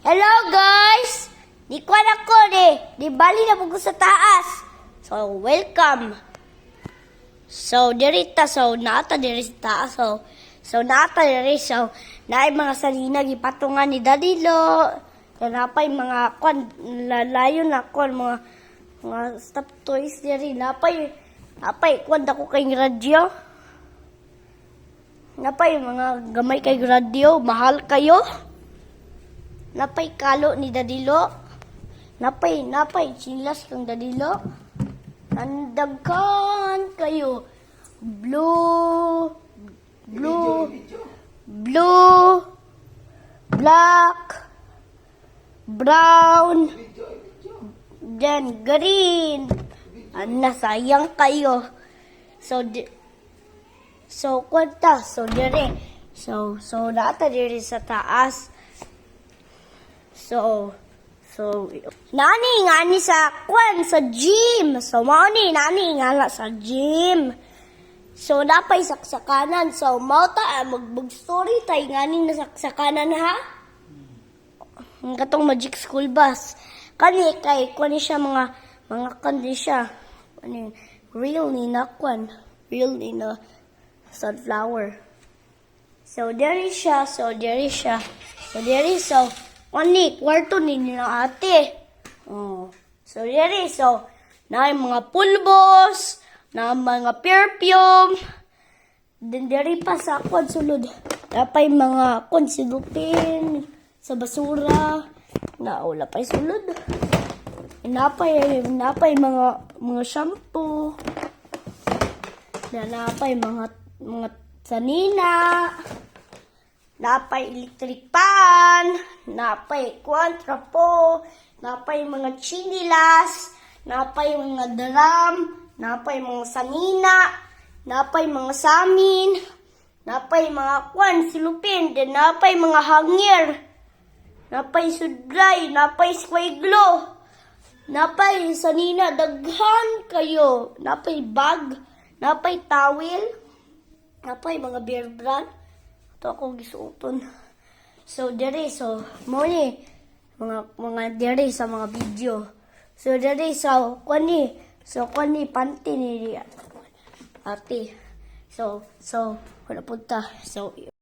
Hello guys! Di ko na ko di bali na po sa taas. So, welcome. So, dirita, so, naata diri sa taas. So, naata diri, so, naay mga salina, gipatungan ni Dadilo. Napay mga, lalayo na mga stuffed toys diri. Napay, dako kay radyo. Napay, mga gamay kay radyo, mahal kayo. Napay kalo ni Dadilo. Napay, chilas kang Dadilo. Nandagkan kayo. Blue, black, brown, then green. Nasayang kayo. So, kwenta. So, dire. So, nata dire sa taas. So, nani sa sa gym. So, nani nga sa gym. So, napay saksakanan. So, mauta, story tayo ngani na saksakanan, ha? Ang katong magic school bus. Kani siya mga kani siya. Real ni na sunflower. So, there siya. Ani, kwarto ni na ate. Oh. So, yari. So, na mga pulbos, na mga perfume. Then, dari pa sa sulod. Napay mga silupin sa basura. Wala pa'y sulod. Napay mga shampoo. Napay mga sanina. Napay electric pan, napay trapo, napay mga chinilas, napay mga drum, napay mga sanina, napay mga samin, napay mga silupin, then napay mga hangir, napay sudlay, napay squiglo, napay sanina, daghan kayo, napay bag, napay towel, napay mga bear brand. Ito ako gisuoton. So, dere, mo ni, mga dere sa mga video. So, dere, panty ni ate. So, wala punta. So,